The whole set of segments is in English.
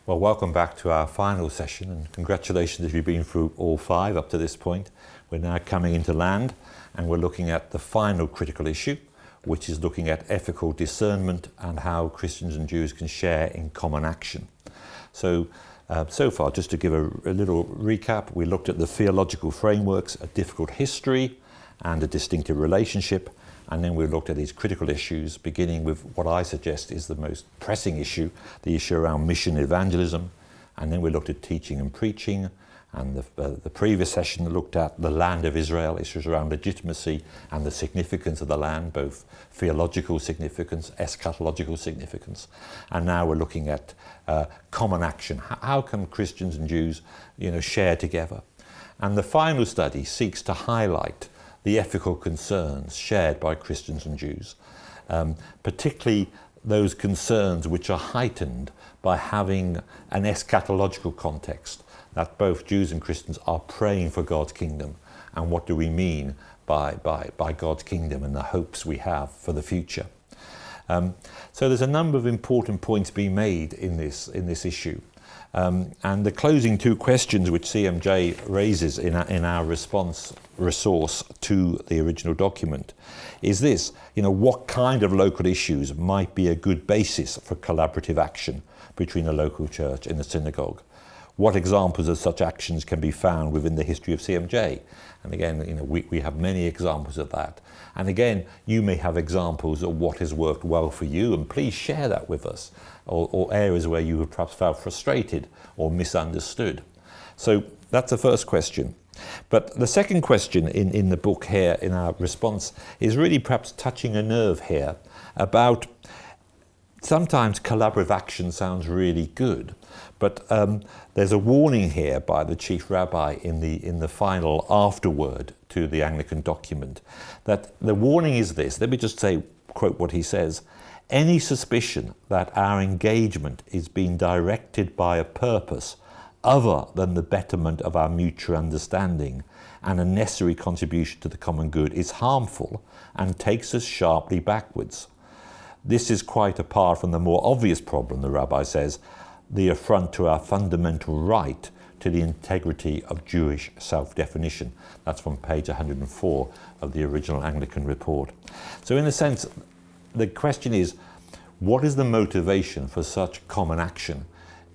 Well, welcome back to our final session, and congratulations if you've been through all 5 up to this point. We're now coming into land, and we're looking at the final critical issue, which is looking at ethical discernment and how Christians and Jews can share in common action. So far, just to give a little recap, we looked at the theological frameworks, a difficult history, and a distinctive relationship. And then we looked at these critical issues, beginning with what I suggest is the most pressing issue, the issue around mission evangelism. And then we looked at teaching and preaching. And the previous session looked at the land of Israel, issues around legitimacy and the significance of the land, both theological significance, eschatological significance. And now we're looking at common action. How can Christians and Jews, share together? And the final study seeks to highlight the ethical concerns shared by Christians and Jews, particularly those concerns which are heightened by having an eschatological context, that both Jews and Christians are praying for God's kingdom. And what do we mean by God's kingdom and the hopes we have for the future? So there's a number of important points being made in this issue. And the closing 2 questions which CMJ raises in our response resource to the original document is this: what kind of local issues might be a good basis for collaborative action between a local church and a synagogue? What examples of such actions can be found within the history of CMJ? And again, we have many examples of that. And again, you may have examples of what has worked well for you, and please share that with us, or areas where you have perhaps felt frustrated or misunderstood. So that's the first question. But the second question in the book here, in our response, is really perhaps touching a nerve here about sometimes collaborative action sounds really good, but there's a warning here by the chief rabbi in the final afterword to the Anglican document, that the warning is this. Let me just quote what he says: "Any suspicion that our engagement is being directed by a purpose other than the betterment of our mutual understanding and a necessary contribution to the common good is harmful and takes us sharply backwards. This is quite apart from the more obvious problem," the rabbi says, "the affront to our fundamental right to the integrity of Jewish self-definition." That's from page 104 of the original Anglican report. So in a sense, the question is, what is the motivation for such common action?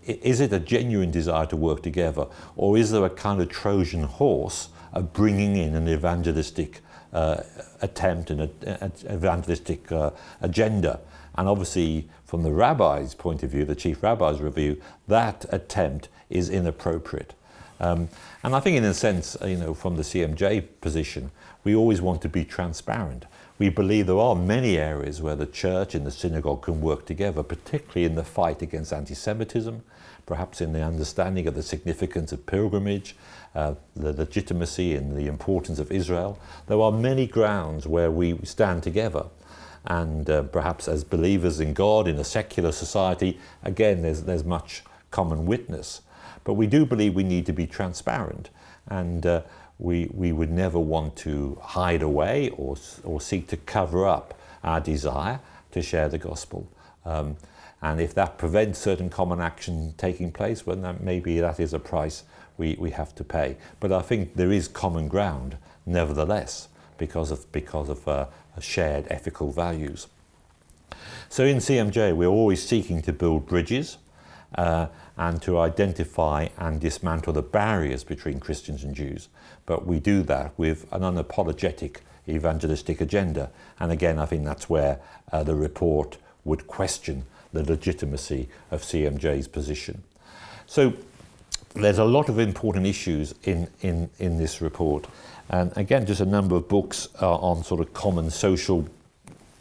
Is it a genuine desire to work together, or is there a kind of Trojan horse of bringing in an evangelistic attempt and an evangelistic agenda? And obviously, from the rabbi's point of view, the chief rabbi's review, that attempt is inappropriate. And I think in a sense, from the CMJ position, we always want to be transparent. We believe there are many areas where the church and the synagogue can work together, particularly in the fight against anti-Semitism, perhaps in the understanding of the significance of pilgrimage, the legitimacy and the importance of Israel. There are many grounds where we stand together. And perhaps as believers in God in a secular society, again, there's much common witness. But we do believe we need to be transparent, and we would never want to hide away or seek to cover up our desire to share the gospel. And if that prevents certain common action taking place, well, then maybe that is a price we have to pay. But I think there is common ground, nevertheless, because of shared ethical values. So in CMJ, we're always seeking to build bridges and to identify and dismantle the barriers between Christians and Jews. But we do that with an unapologetic evangelistic agenda. And again, I think that's where the report would question the legitimacy of CMJ's position. So there's a lot of important issues in this report. And again, just a number of books on sort of common social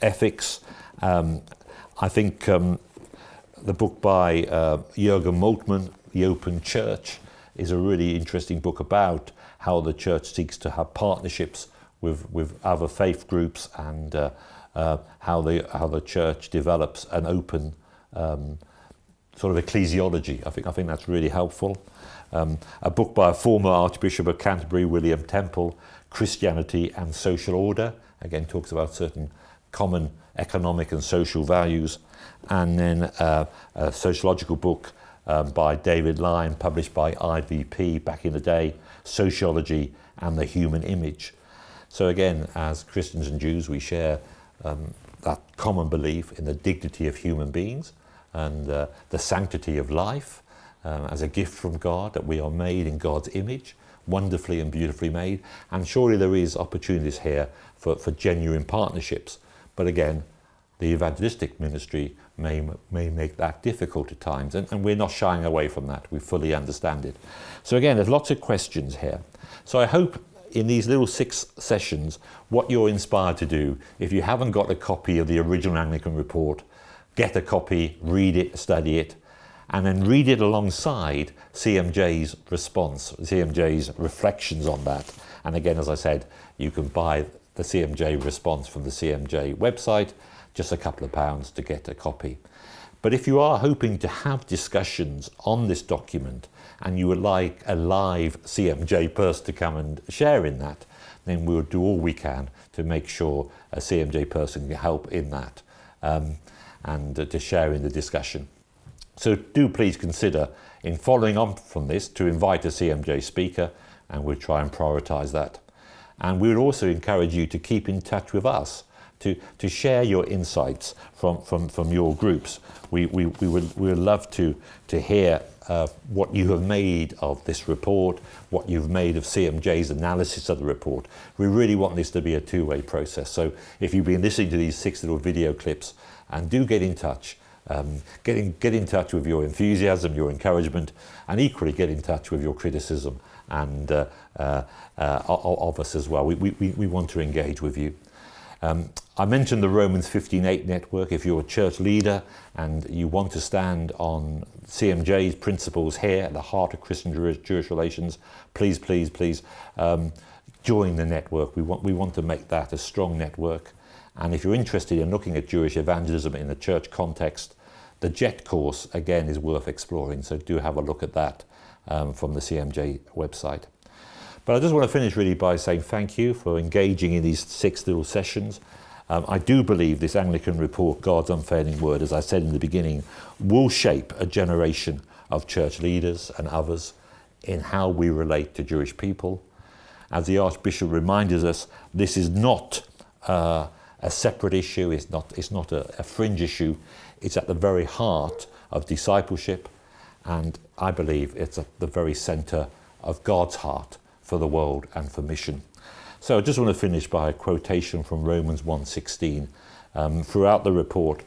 ethics. I think the book by Jürgen Moltmann, The Open Church, is a really interesting book about how the church seeks to have partnerships with other faith groups, and how the church develops an open sort of ecclesiology. I think that's really helpful. A book by a former Archbishop of Canterbury, William Temple, Christianity and Social Order, again talks about certain common economic and social values. And then a sociological book by David Lyon, published by IVP back in the day, Sociology and the Human Image. So again, as Christians and Jews, we share that common belief in the dignity of human beings and the sanctity of life as a gift from God, that we are made in God's image, wonderfully and beautifully made. And surely there is opportunities here for genuine partnerships. But again, the evangelistic ministry may make that difficult at times, and we're not shying away from that. We fully understand it. So again, there's lots of questions here. So I hope in these little 6 sessions, what you're inspired to do, if you haven't got a copy of the original Anglican report, get a copy, read it, study it, and then read it alongside CMJ's response, CMJ's reflections on that. And again, as I said, you can buy the CMJ response from the CMJ website, just a couple of pounds to get a copy. But if you are hoping to have discussions on this document and you would like a live CMJ person to come and share in that, then we'll do all we can to make sure a CMJ person can help in that and to share in the discussion. So do please consider, in following on from this, to invite a CMJ speaker, and we'll try and prioritise that. And we would also encourage you to keep in touch with us, to share your insights from your groups. We would love to hear what you have made of this report, what you've made of CMJ's analysis of the report. We really want this to be a two-way process. So if you've been listening to these 6 little video clips, and do get in touch, get in touch with your enthusiasm, your encouragement, and equally get in touch with your criticism and of us as well. We want to engage with you. I mentioned the Romans 15:8 network. If you're a church leader and you want to stand on CMJ's principles here at the heart of Christian Jewish relations, please join the network. We want to make that a strong network. And if you're interested in looking at Jewish evangelism in a church context, the JET course again is worth exploring. So do have a look at that from the CMJ website. But I just want to finish really by saying thank you for engaging in these 6 little sessions. I do believe this Anglican report, God's Unfailing Word, as I said in the beginning, will shape a generation of church leaders and others in how we relate to Jewish people. As the Archbishop reminded us, this is not a separate issue, it's not a fringe issue, it's at the very heart of discipleship, and I believe it's at the very centre of God's heart for the world and for mission. So I just want to finish by a quotation from Romans 1:16. Throughout the report,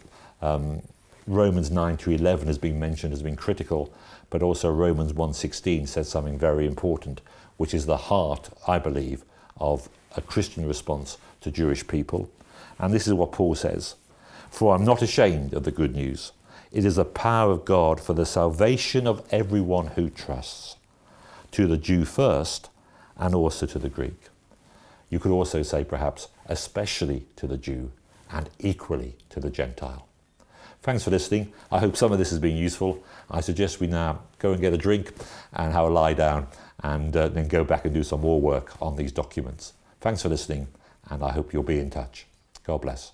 Romans 9-11 has been mentioned as being critical, but also Romans 1:16 says something very important, which is the heart, I believe, of a Christian response to Jewish people. And this is what Paul says: "For I'm not ashamed of the good news. It is the power of God for the salvation of everyone who trusts, to the Jew first, and also to the Greek." You could also say perhaps especially to the Jew and equally to the Gentile. Thanks for listening. I hope some of this has been useful. I suggest we now go and get a drink and have a lie down and then go back and do some more work on these documents. Thanks for listening, and I hope you'll be in touch. God bless.